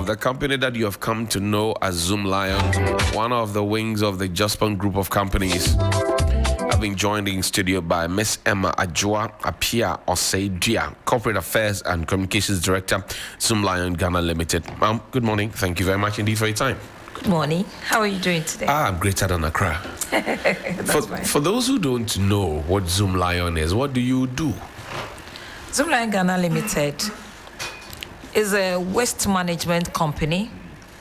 the company that you have come to know as Zoomlion, one of the wings of the Japan group of companies. I've been joined in studio by Miss Emma Ajua Apia Oseidia, Corporate Affairs and Communications Director, Zoomlion Ghana Limited. Ma'am, good morning. Thank you very much indeed for your time. Good morning. How are you doing today? I'm greater than Accra. For those who don't know what Zoomlion is, what do you do? Zoomlion Ghana Limited is a waste management company,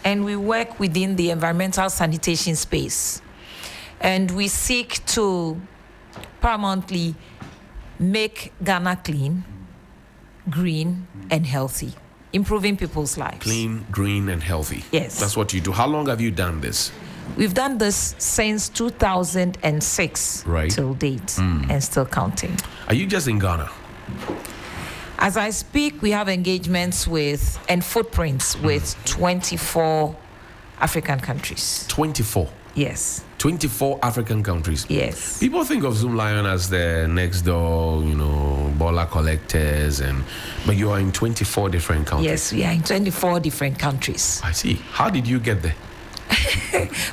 and we work within the environmental sanitation space. And we seek to paramountly make Ghana clean, green, and healthy, improving people's lives. Clean, green, and healthy. Yes. That's what you do. How long have you done this? We've done this since 2006 till date, and still counting. Are you just in Ghana? As I speak, we have engagements with and footprints with 24 African countries. 24? Yes. 24 African countries? Yes. People think of Zoomlion as the next door, baller collectors, but you are in 24 different countries. Yes, we are in 24 different countries. I see. How did you get there?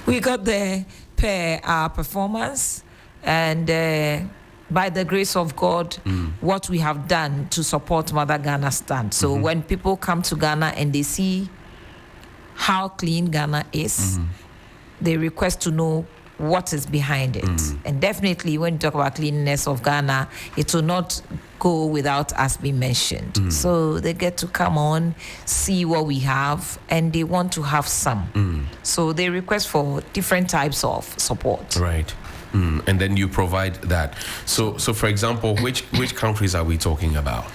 We got there per our performance, and by the grace of God, what we have done to support Mother Ghana stand. So when people come to Ghana and they see how clean Ghana is, they request to know what is behind it. And definitely when you talk about cleanliness of Ghana, it will not go without us being mentioned. So they get to come on, see what we have, and they want to have some. So they request for different types of support. Right. And then you provide that. So for example, which countries are we talking about?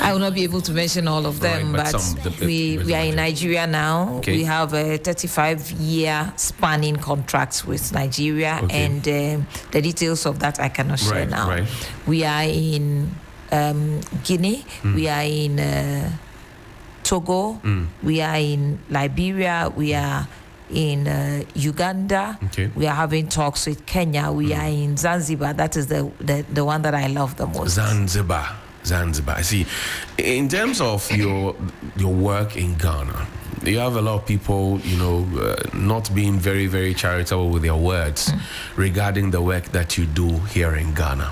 I will not be able to mention all of them, right, but we are in Nigeria now. Okay. We have a 35-year spanning contract with Nigeria, and the details of that I cannot share now. Right. We are in Guinea. We are in Togo. We are in Liberia. We are in Uganda. Okay. We are having talks with Kenya. We are in Zanzibar. That is the one that I love the most. Zanzibar. I see. In terms of your work in Ghana, you have a lot of people, not being very, very charitable with their words regarding the work that you do here in Ghana.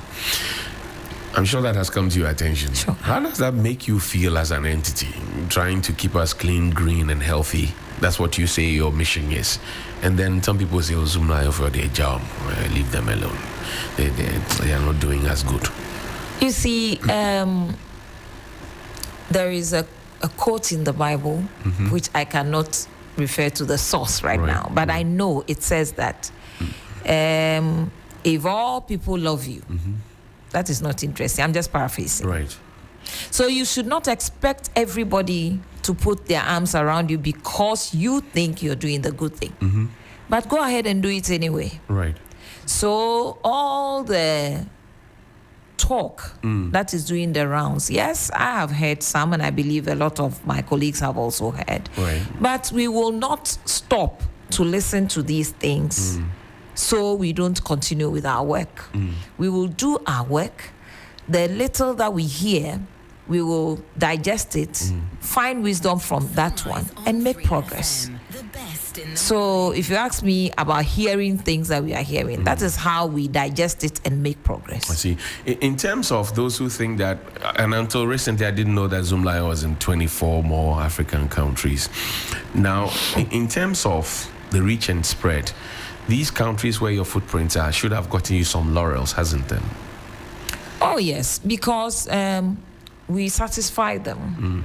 I'm sure that has come to your attention. Sure. How does that make you feel as an entity, trying to keep us clean, green, and healthy? That's what you say your mission is. And then some people say, Zoomlion for their job. Leave them alone. They are not doing as good. You see, there is a quote in the Bible, which I cannot refer to the source right now, but I know it says that if all people love you, that is not interesting. I'm just paraphrasing. Right. So you should not expect everybody to put their arms around you because you think you're doing the good thing. But go ahead and do it anyway. Right. So all the talk that is doing the rounds, yes, I have heard some, and I believe a lot of my colleagues have also heard. Right. But we will not stop to listen to these things so we don't continue with our work. We will do our work. The little that we hear, we will digest it, find wisdom from that one, and make progress. So if you ask me about hearing things that we are hearing, that is how we digest it and make progress. I see. In terms of those who think that, and until recently I didn't know that Zoomlion was in 24 more African countries. Now, in terms of the reach and spread, these countries where your footprints are should have gotten you some laurels, hasn't them? Oh yes, because we satisfy them.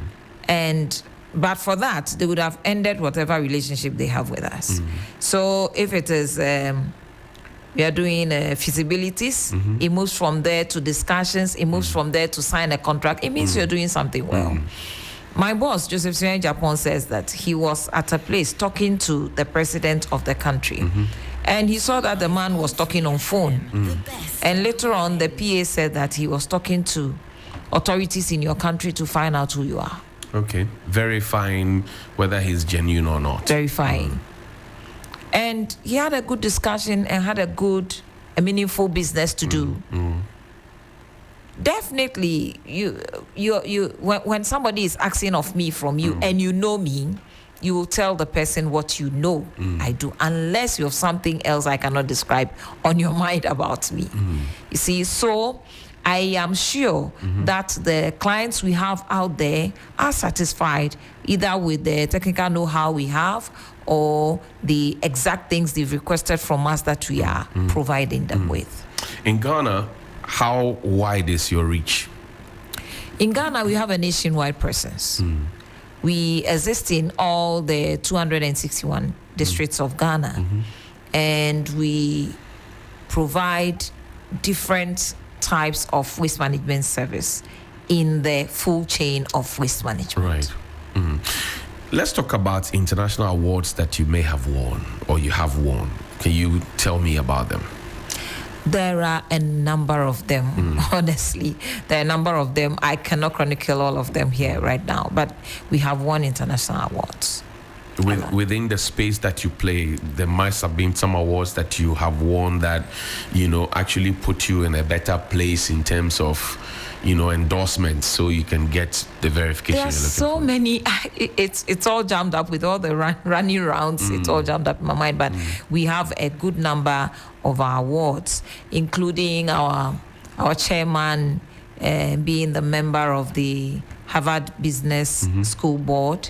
But for that, they would have ended whatever relationship they have with us. So if it is, we are doing feasibilities, it moves from there to discussions, it moves from there to sign a contract. It means you're doing something well. My boss, Joseph Sien Japan, says that he was at a place talking to the president of the country. And he saw that the man was talking on phone. And later on, the PA said that he was talking to authorities in your country to find out who you are. Okay. Verifying whether he's genuine or not. Verifying. And he had a good discussion and had a meaningful business to do. Definitely, when somebody is asking of me from you and you know me, you will tell the person what you know I do, unless you have something else I cannot describe on your mind about me. You see, so I am sure that the clients we have out there are satisfied either with the technical know-how we have or the exact things they've requested from us that we are providing them with. In Ghana, how wide is your reach? In Ghana, we have a nationwide presence. We exist in all the 261 districts of Ghana, and we provide different types of waste management service in the full chain of waste management. Right. Let's talk about international awards that you may have won or you have won. Can you tell me about them? There are a number of them, honestly. There are a number of them. I cannot chronicle all of them here right now, but we have won international awards. Within the space that you play, there must have been some awards that you have won that, actually put you in a better place in terms of, endorsements, so you can get the verification. There are so many. It's all jammed up with all the running rounds. It's all jammed up in my mind. But we have a good number of our awards, including our chairman being the member of the Harvard Business School Board,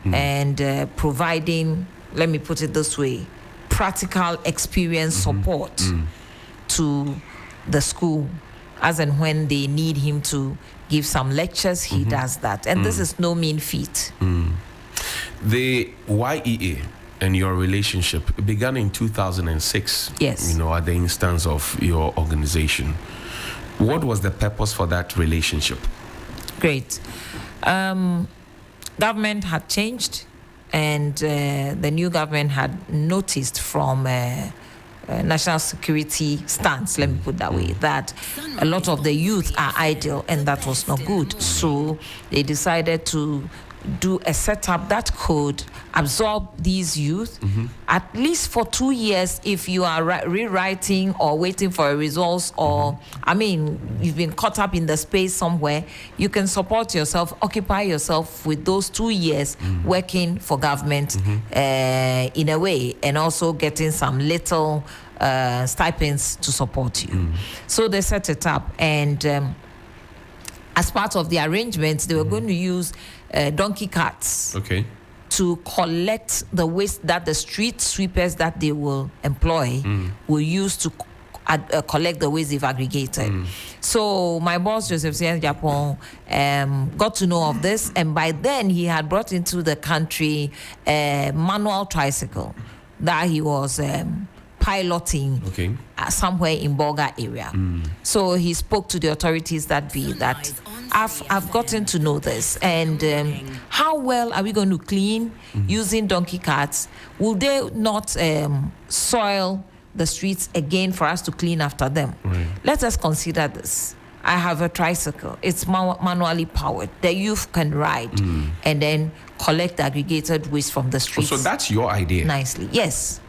and providing, let me put it this way, practical experience support to the school. As and when they need him to give some lectures, he does that. And this is no mean feat. The YEA and your relationship began in 2006. Yes. At the instance of your organization. What was the purpose for that relationship? Great. Government had changed, and the new government had noticed from national security stance, let me put that way, that a lot of the youth are idle, and that was not good. So they decided to do a setup that could absorb these youth at least for 2 years. If you are rewriting or waiting for a results, or you've been caught up in the space somewhere, you can support yourself, occupy yourself with those 2 years working for government in a way, and also getting some little stipends to support you. So they set it up, and as part of the arrangements, they were going to use donkey carts to collect the waste that the street sweepers that they will employ will use to collect the waste they've aggregated. So my boss, Joseph Sian Japon, got to know of this, and by then he had brought into the country a manual tricycle that he was piloting somewhere in Bolga area. So he spoke to the authorities that I've gotten to know this, and how well are we going to clean using donkey carts? Will they not soil the streets again for us to clean after them? Let us consider this. I have a tricycle. It's manually powered. The youth can ride and then collect the aggregated waste from the streets. So that's your idea? Nicely, yes.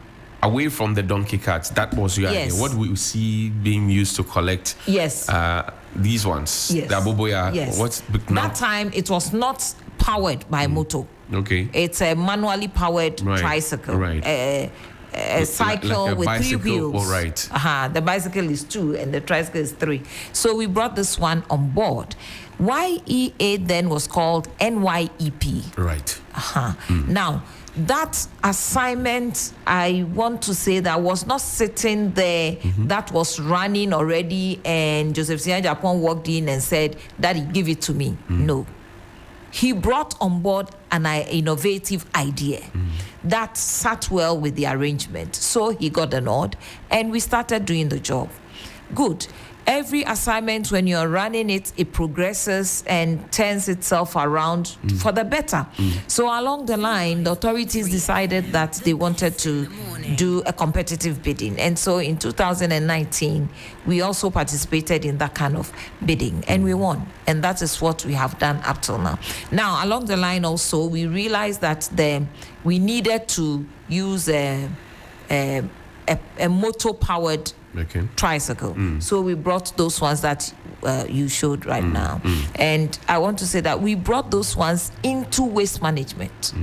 Away from the donkey carts, that was your idea. What we see being used to collect these ones? Yes. The Aboboya. Yes. That time it was not powered by motor. It's a manually powered tricycle. A cycle like with 3 wheels. The bicycle is 2 and the tricycle is 3. So we brought this one on board. YEA then was called NYEP. Now, that assignment, I want to say, that was not sitting there, that was running already, and Joseph Sian Japon walked in and said, "Daddy, give it to me." No. He brought on board an innovative idea that sat well with the arrangement. So he got the nod, and we started doing the job. Good. Every assignment, when you're running it, it progresses and turns itself around for the better. So along the line, the authorities decided that they wanted to do a competitive bidding. And so in 2019, we also participated in that kind of bidding, and we won. And that is what we have done up till now. Now, along the line also, we realized that we needed to use a motor-powered tricycle. So we brought those ones that you showed right now. And I want to say that we brought those ones into waste management.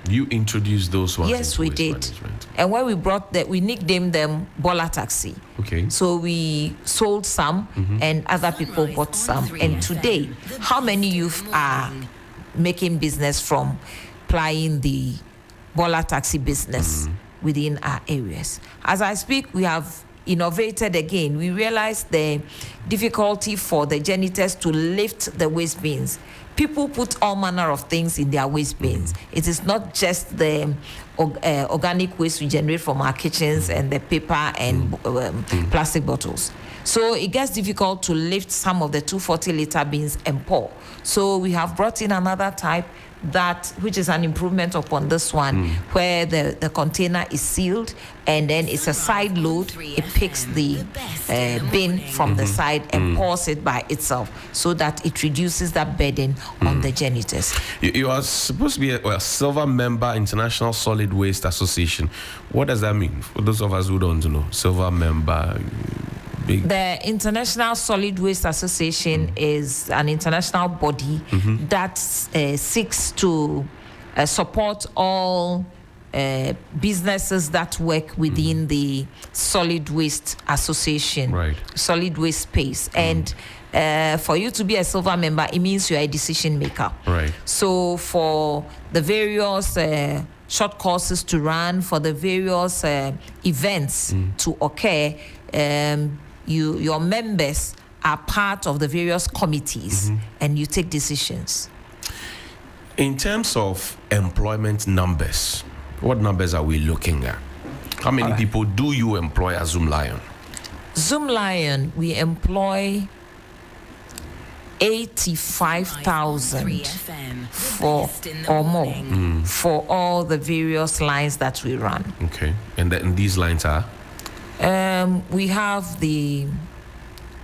You introduced those ones. Yes, we did. Management. And when we brought that, we nicknamed them Bola Taxi. Okay. So we sold some, and other people bought some. And today, how many youth are making business from plying the Bola Taxi business within our areas? As I speak, we have innovated again. We realized the difficulty for the janitors to lift the waste bins. People put all manner of things in their waste bins. It is not just the organic waste we generate from our kitchens and the paper and plastic bottles. So it gets difficult to lift some of the 240-liter bins and pour. So we have brought in another type which is an improvement upon this one, where the container is sealed and then it's a side load. It picks the bin from the side and pours it by itself, so that it reduces that burden on the janitors. You are supposed to be a silver member, International Solid Waste Association. What does that mean for those of us who don't know? Silver member. The International Solid Waste Association is an international body that seeks to support all businesses that work within the solid waste association, solid waste space. And for you to be a silver member, it means you're a decision maker. So for the various short courses to run, for the various events to occur, your members are part of the various committees and you take decisions. In terms of employment numbers, what numbers are we looking at? How many people do you employ at Zoomlion? Zoomlion, we employ 85,000 for or more for all the various lines that we run. Okay, and then these lines are? We have the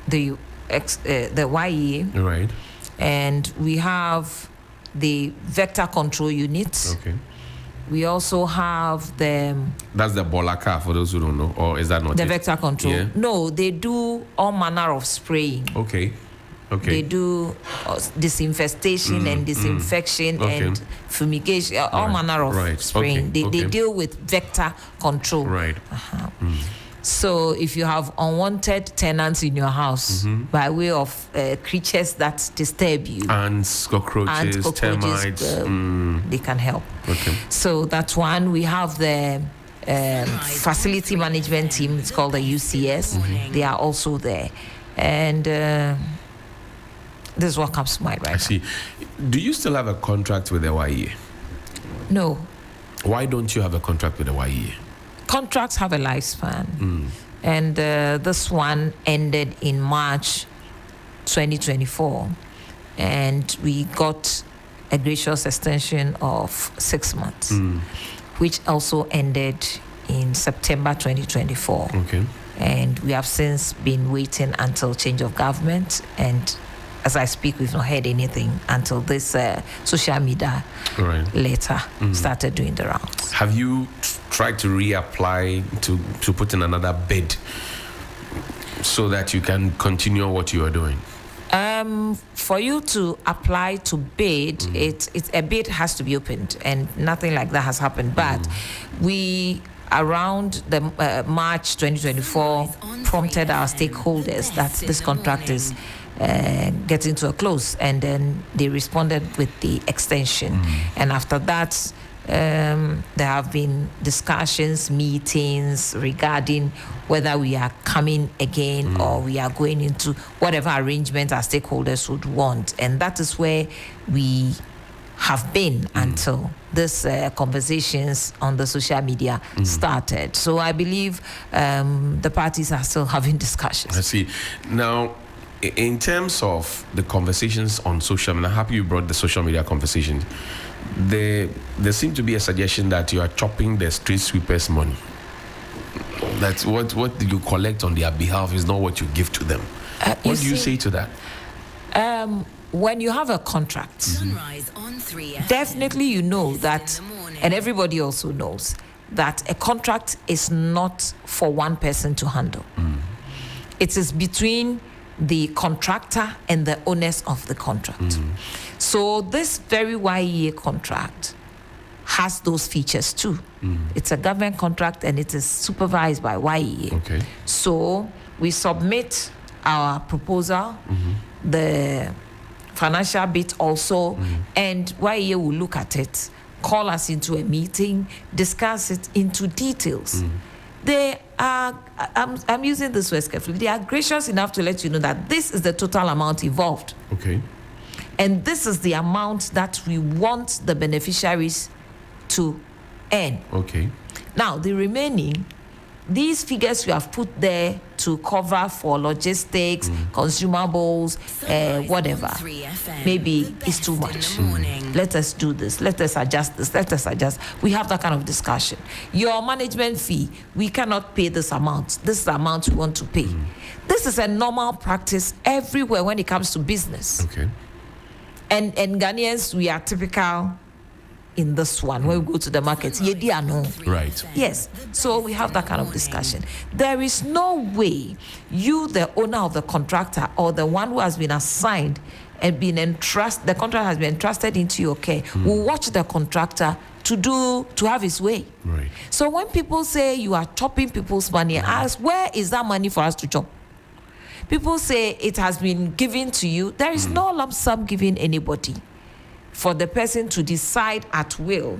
YE, right, and we have the vector control unit. Okay. We also have That's the Bolaka, for those who don't know, or is that not the it? vector control? Yeah. No, they do all manner of spraying. Okay. They do disinfestation and disinfection and fumigation, all manner of spraying. They deal with vector control. Right. So if you have unwanted tenants in your house by way of creatures that disturb you, ants, cockroaches, termites, they can help. Okay. So that's one. We have the facility management team. It's called the UCS. They are also there. And this is what comes to mind right now. I see. Do you still have a contract with the YE? No. Why don't you have a contract with the YE? Contracts have a lifespan. And this one ended in March 2024. And we got a gracious extension of 6 months, which also ended in September 2024. Okay. And we have since been waiting until change of government. And as I speak, we've not heard anything until this social media later started doing the rounds. Have you tried to reapply to put in another bid so that you can continue what you are doing? For you to apply to bid, it's a bid has to be opened, and nothing like that has happened. But we, around the March 2024, prompted our stakeholders that this contract is getting to a close, and then they responded with the extension. And after that, there have been discussions, meetings regarding whether we are coming again or we are going into whatever arrangement our stakeholders would want. And that is where we have been until this conversations on the social media started. So I believe the parties are still having discussions. I see. Now, in terms of the conversations on social media, I'm happy you brought the social media conversation. There seemed to be a suggestion that you are chopping the street sweepers' money. That's what you collect on their behalf is not what you give to them. What do you say to that? When you have a contract, definitely you know that, and everybody also knows that a contract is not for one person to handle. It is between the contractor and the owners of the contract. So this very YEA contract has those features too. It's a government contract and it is supervised by YEA. Okay. So we submit our proposal, the financial bit also, and YEA will look at it, call us into a meeting, discuss it into details. They are, I'm using this word carefully, they are gracious enough to let you know that this is the total amount involved. Okay. And this is the amount that we want the beneficiaries to earn. Okay. Now, the remaining, these figures you have put there to cover for logistics, consumables, whatever, maybe it's too much. Let us do this. Let us adjust this. Let us adjust. We have that kind of discussion. Your management fee, we cannot pay this amount. This is the amount we want to pay. This is a normal practice everywhere when it comes to business. Okay. And Ghanaians, we are typical in this one when we go to the market. Right. Yes. So we have that kind of discussion. There is no way you, the owner of the contractor or the one who has been assigned and been entrusted, the contract has been entrusted into your care, will watch the contractor to have his way. Right. So when people say you are chopping people's money, I ask, where is that money for us to chop? People say it has been given to you. There is no lump sum given anybody for the person to decide at will.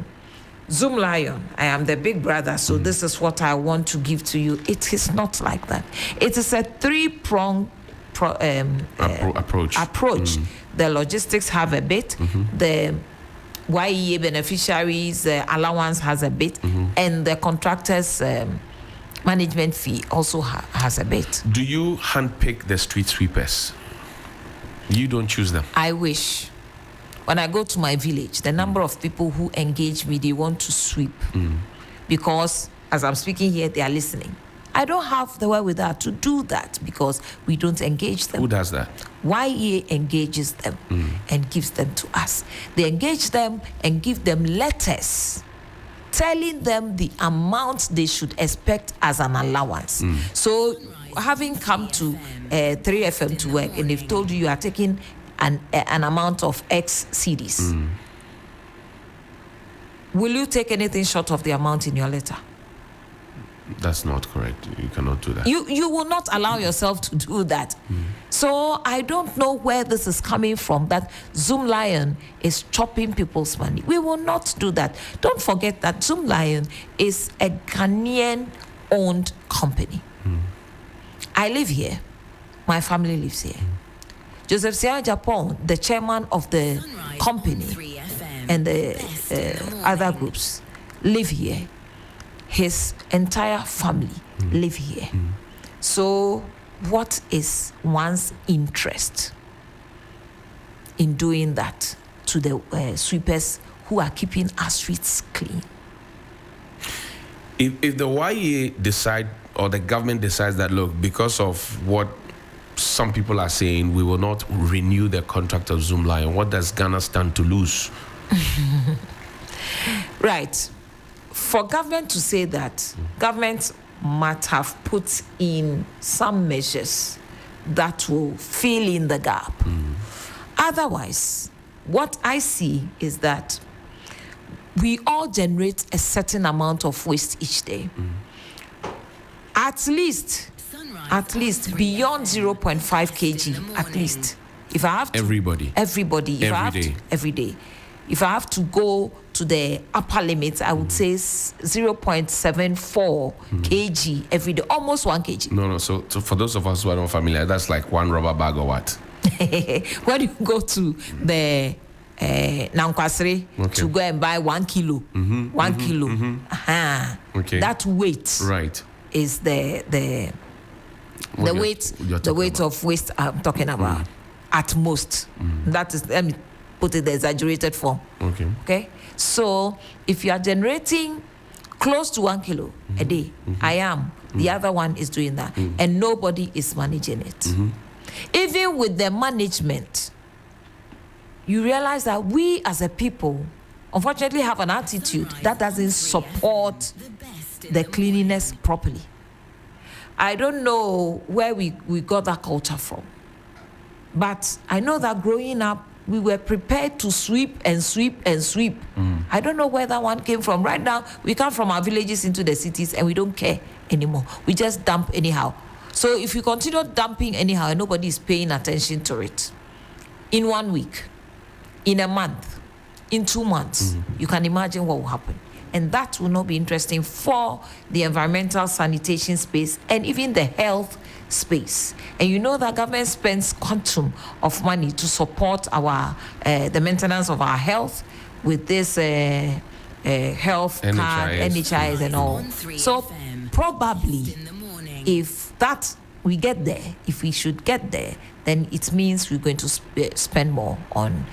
Zoomlion, I am the big brother, so this is what I want to give to you. It is not like that. It is a three-pronged approach. The logistics have a bit, the YEA beneficiaries allowance has a bit, and the contractors management fee also has a bit. Do you handpick the street sweepers? You don't choose them? I wish. When I go to my village, the number of people who engage me, they want to sweep. Because as I'm speaking here, they are listening. I don't have the wherewithal to do that because we don't engage them. Who does that? YEA engages them and gives them to us. They engage them and give them letters telling them the amount they should expect as an allowance. So having come to 3FM to work and they've told you are taking an amount of X CDs, will you take anything short of the amount in your letter? That's not correct. You cannot do that. You will not allow yourself to do that. So I don't know where this is coming from, that Zoomlion is chopping people's money. We will not do that. Don't forget that Zoomlion is a Ghanaian-owned company. I live here. My family lives here. Joseph Sia Japan, the chairman of the company, and the other groups live here. His entire family live here. So what is one's interest in doing that to the sweepers who are keeping our streets clean? If the YEA decide, or the government decides that, look, because of what some people are saying, we will not renew the contract of Zoomlion, what does Ghana stand to lose? Right. For government to say that, government might have put in some measures that will fill in the gap. Otherwise, what I see is that we all generate a certain amount of waste each day. At least beyond 0.5 kg, at least. If I have to, every day. If I have to go to the upper limit, I would say 0.74 kg every day, almost 1 kg. No. So for those of us who are not familiar, that's like one rubber bag or what? When you go to the Nankwasri to go and buy 1 kilo, 1 kilo, that weight is the weight of waste I'm talking about. At most, that is, let me put it in the exaggerated form. Okay. So if you are generating close to 1 kilo a day, I am. The other one is doing that, and nobody is managing it. Even with the management, you realize that we as a people, unfortunately, have an attitude that doesn't support the cleanliness properly. I don't know where we got that culture from. But I know that growing up we were prepared to sweep and sweep and sweep. I don't know where that one came from. Right now, we come from our villages into the cities and we don't care anymore. We just dump anyhow. So if you continue dumping anyhow and nobody is paying attention to it, in 1 week, in a month, in 2 months, you can imagine what will happen. And that will not be interesting for the environmental sanitation space and even the health space. And you know that government spends quantum of money to support our the maintenance of our health with this health NHIS. card, NHIS and all. So probably if that we get there, if we should get there, then it means we're going to spend more on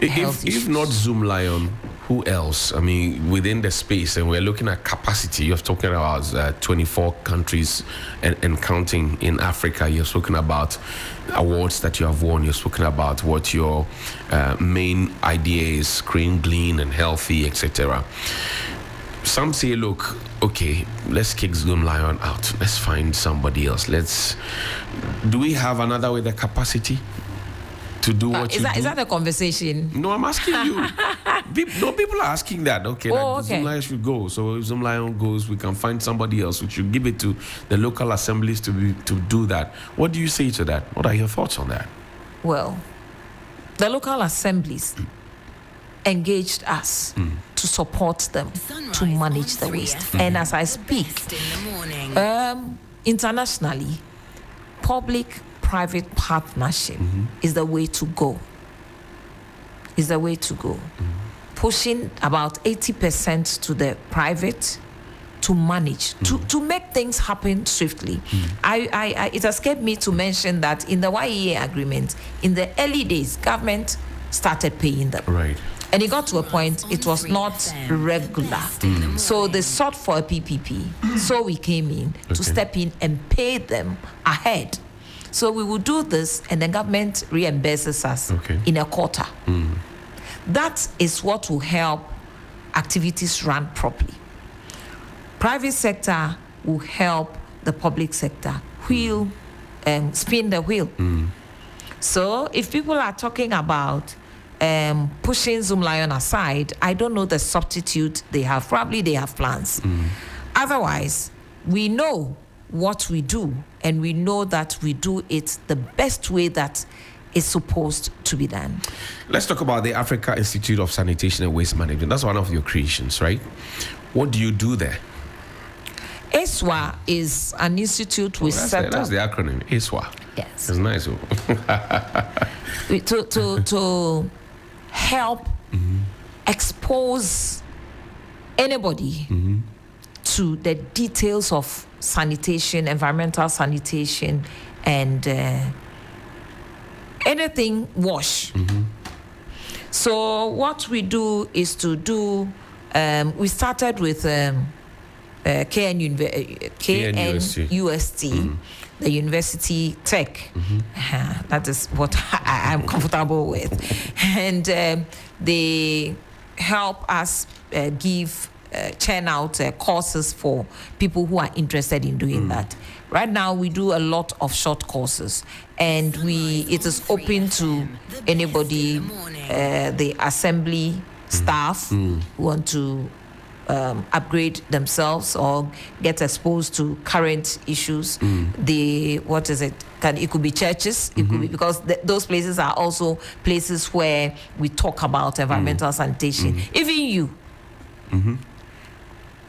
health issues. If not Zoomlion, who else? I mean, within the space, and we're looking at capacity. You're talking about 24 countries and counting in Africa. You're talking about awards that you have won. You're talking about what your main idea is: green, clean, and healthy, etc. Some say, look, okay, let's kick Zoomlion out. Let's find somebody else. Do we have another with the capacity to do what you do? Is that a conversation? No, I'm asking you. People are asking that. Okay, Zoomlion should go. So if Zoomlion goes, we can find somebody else. We should give it to the local assemblies to do that. What do you say to that? What are your thoughts on that? Well, the local assemblies engaged us to support them to manage the waste. And as I speak, internationally, public-private partnership is the way to go. Is the way to go. Pushing about 80% to the private to manage, to make things happen swiftly. It escaped me to mention that in the YEA agreement, in the early days, government started paying them. Right. And it got to a point, it was not regular. So they sought for a PPP. So we came in to step in and pay them ahead. So we will do this and the government reimburses us in a quarter. That is what will help activities run properly. Private sector will help the public sector spin the wheel. So if people are talking about pushing Zoomlion aside, I don't know the substitute they have. Probably they have plans. Otherwise, we know what we do, and we know that we do it the best way that is supposed to be done. Let's talk about the Africa Institute of Sanitation and Waste Management. That's one of your creations, right? What do you do there? ISWA is an institute we set up. That's the acronym, ISWA. Yes. It's nice. To help expose anybody to the details of sanitation, environmental sanitation, and anything wash. So what we do is to do, we started with KNUST, the University Tech. That is what I'm comfortable with. And they help us churn out courses for people who are interested in doing that. Right now, we do a lot of short courses, and it is open to anybody, the assembly staff who want to upgrade themselves or get exposed to current issues. It could be churches, it could be, because those places are also places where we talk about environmental sanitation. Even you,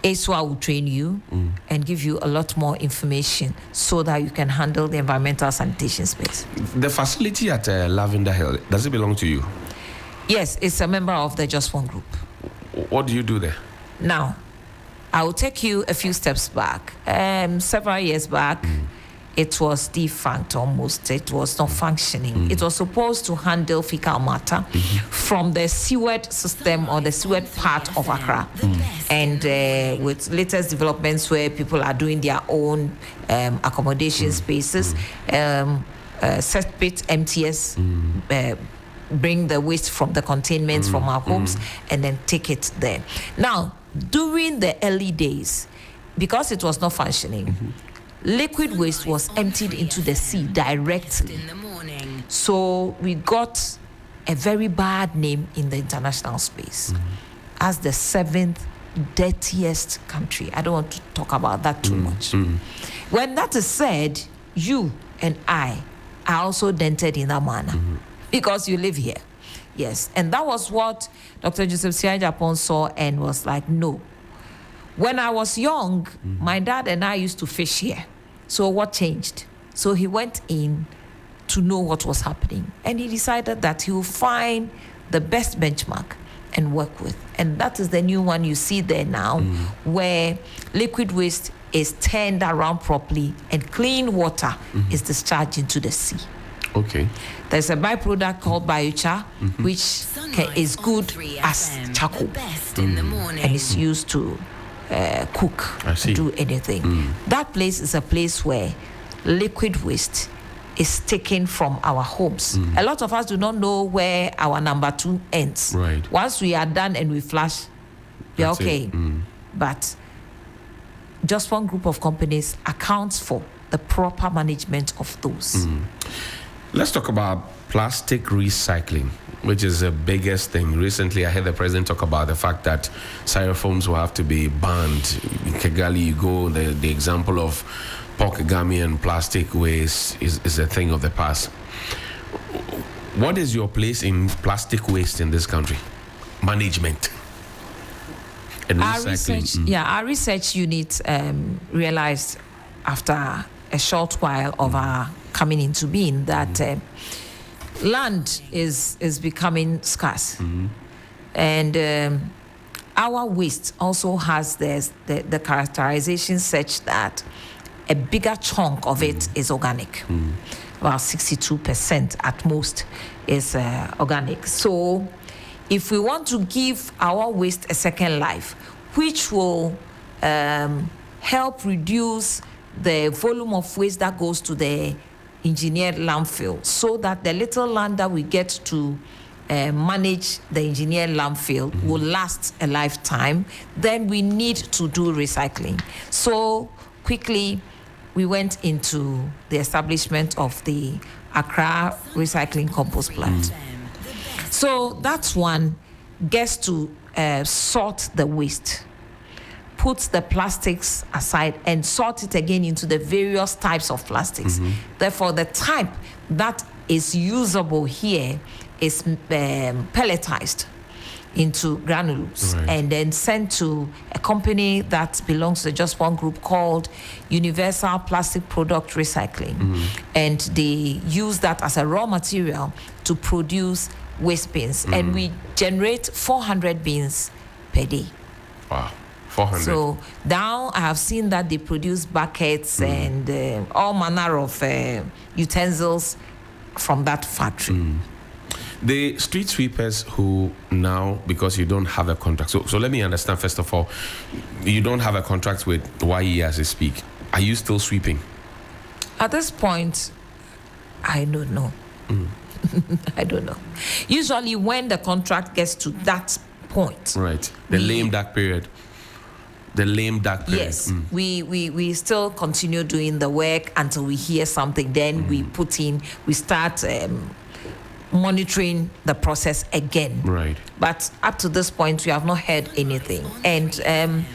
ASWA will train you and give you a lot more information so that you can handle the environmental sanitation space. The facility at Lavender Hill, does it belong to you? Yes, it's a member of the Just One Group. What do you do there? Now, I will take you a few steps back. Several years back, it was defunct almost. It was not functioning. It was supposed to handle fecal matter from the sewage system or the sewage part of Accra. And with latest developments where people are doing their own accommodation spaces, cesspit MTS, bring the waste from the containments from our homes and then take it there. Now, during the early days, because it was not functioning, liquid waste was emptied into the sea directly. So we got a very bad name in the international space as the 7th dirtiest country. I don't want to talk about that too much. When that is said, you and I are also dented in that manner because you live here. Yes, and that was what Dr. Joseph Siai Japon saw and was like, no. When I was young, my dad and I used to fish here. So what changed? So he went in to know what was happening. And he decided that he will find the best benchmark and work with. And that is the new one you see there now, where liquid waste is turned around properly and clean water is discharged into the sea. Okay. There's a byproduct called biochar, which is good as charcoal. And it's used to cook, do anything. That place is a place where liquid waste is taken from our homes. A lot of us do not know where our number 2 ends. Right. Once we are done and we flush, we are okay. But just one group of companies accounts for the proper management of those. Let's talk about plastic recycling, which is the biggest thing. Recently, I heard the president talk about the fact that styrofoams will have to be banned. In Kigali, you go, the example of pork-gami and plastic waste is a thing of the past. What is your place in plastic waste in this country? Management and recycling. Our research unit realized after a short while of our coming into being that land is becoming scarce, and our waste also has the characterization such that a bigger chunk of it is organic. About 62% at most is organic. So if we want to give our waste a second life, which will help reduce the volume of waste that goes to the engineered landfill, so that the little land that we get to manage the engineered landfill will last a lifetime, then we need to do recycling. So quickly, we went into the establishment of the Accra Recycling Compost Plant. So that one gets to sort the waste, puts the plastics aside and sort it again into the various types of plastics. Therefore, the type that is usable here is pelletized into granules and then sent to a company that belongs to just one group called Universal Plastic Product Recycling. And they use that as a raw material to produce waste bins. And we generate 400 bins per day. Wow. 400. So now I have seen that they produce buckets and all manner of utensils from that factory. The street sweepers who now, because you don't have a contract, so let me understand first of all, you don't have a contract with YE as they speak. Are you still sweeping? At this point, I don't know. I don't know. Usually when the contract gets to that point. Right. The lame duck period. Yes, we still continue doing the work until we hear something. Then we start monitoring the process again. Right. But up to this point, we have not heard anything, and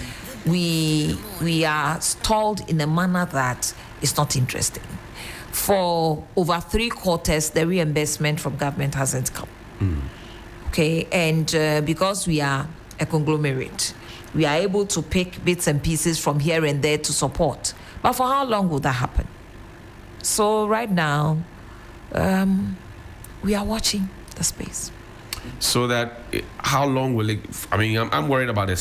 we are stalled in a manner that is not interesting. For over 3 quarters, the reimbursement from government hasn't come. Okay, and because we are a conglomerate, we are able to pick bits and pieces from here and there to support. But for how long will that happen? So right now, we are watching the space. So that, how long will it? I mean, I'm worried about the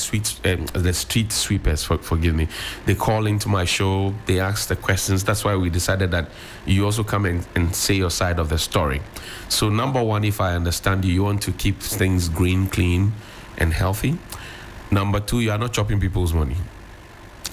street sweepers. Forgive me. They call into my show. They ask the questions. That's why we decided that you also come and say your side of the story. So number one, if I understand you want to keep things green, clean, and healthy. Number two, you are not chopping people's money.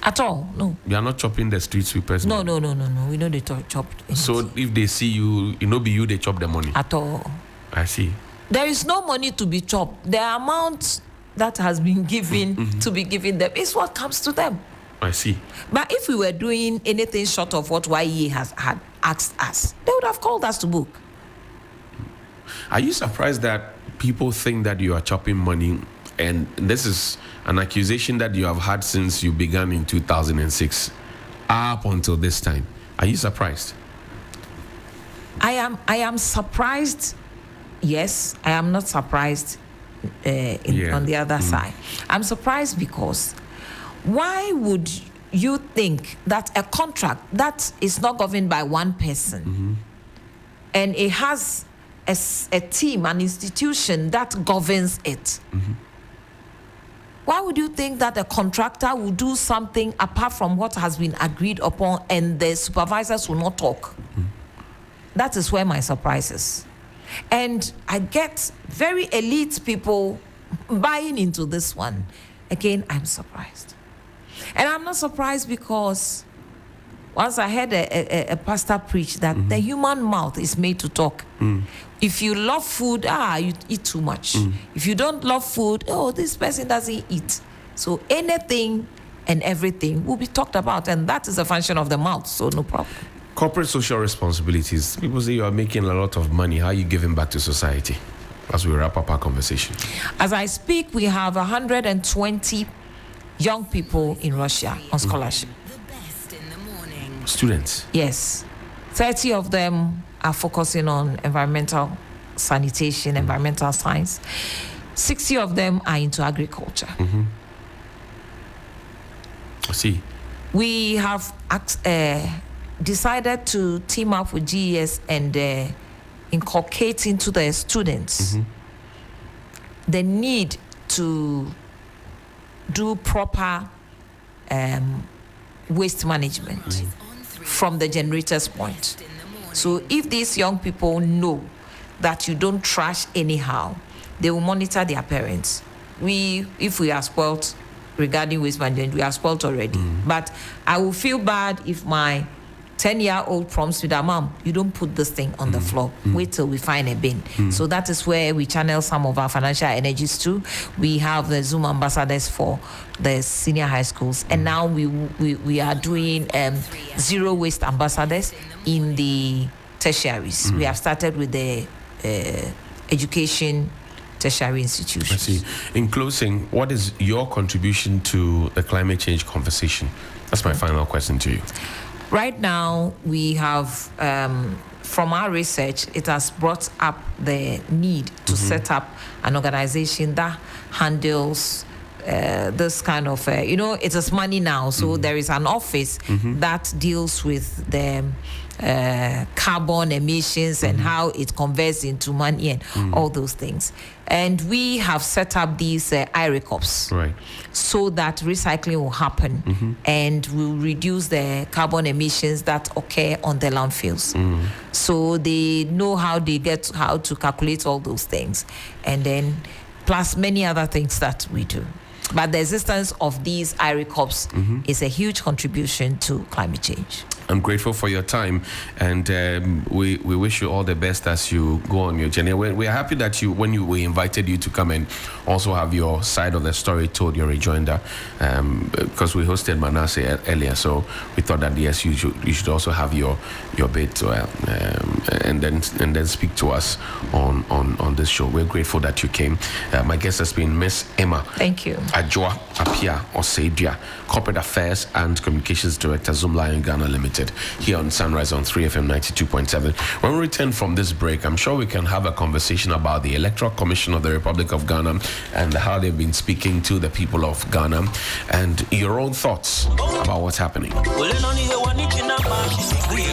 At all, no. You are not chopping the street sweepers money. No. We know they chop. So if they see you, be you, they chop the money. At all. I see. There is no money to be chopped. The amount that has been given to be given them is what comes to them. I see. But if we were doing anything short of what YE had asked us, they would have called us to book. Are you surprised that people think that you are chopping money? And this is an accusation that you have had since you began in 2006 up until this time. Are you surprised? I am surprised. Yes, I am not surprised on the other side. I'm surprised because why would you think that a contract that is not governed by one person and it has a team, an institution that governs it? Why would you think that a contractor will do something apart from what has been agreed upon and the supervisors will not talk? That is where my surprise is. And I get very elite people buying into this one. Again, I'm surprised. And I'm not surprised because once I heard a pastor preach that the human mouth is made to talk. If you love food, you eat too much. If you don't love food, this person doesn't eat. So anything and everything will be talked about, and that is a function of the mouth, so no problem. Corporate social responsibilities. People say you are making a lot of money. How are you giving back to society? As we wrap up our conversation. As I speak, we have 120 young people in Russia on scholarship. Students? Yes. 30 of them are focusing on environmental sanitation, environmental science. 60 of them are into agriculture. I see. We have decided to team up with GES and inculcate into the students the need to do proper waste management from the generator's point. So if these young people know that you don't trash anyhow, they will monitor their parents. If we are spoiled regarding waste management, we are spoiled already. But I will feel bad if my 10-year-old prompts me that, Mom, you don't put this thing on the floor. Wait till we find a bin. So that is where we channel some of our financial energies to. We have the Zoom ambassadors for the senior high schools. And now we are doing zero waste ambassadors in the tertiaries. We have started with the education tertiary institutions. I see. In closing, what is your contribution to the climate change conversation? That's my final question to you. Right now, we have, from our research, it has brought up the need to set up an organization that handles this kind of, it is money now. So there is an office that deals with the carbon emissions and how it converts into money and all those things. And we have set up these IRECOPs so that recycling will happen and will reduce the carbon emissions that occur on the landfills. So they know how to calculate all those things, and then plus many other things that we do. But the existence of these IRECOPs is a huge contribution to climate change. I'm grateful for your time, and we wish you all the best as you go on your journey. We're happy that we invited you to come and also have your side of the story told, your rejoinder, because we hosted Manasseh earlier, so we thought that yes, you should also have your bit and then speak to us on this show. We're grateful that you came. My guest has been Miss Emma. Thank you. Adjoa Apia Oseidia, Corporate Affairs and Communications Director, Zoomlion Ghana Limited, here on Sunrise on 3FM 92.7. When we return from this break, I'm sure we can have a conversation about the Electoral Commission of the Republic of Ghana and how they've been speaking to the people of Ghana and your own thoughts about what's happening.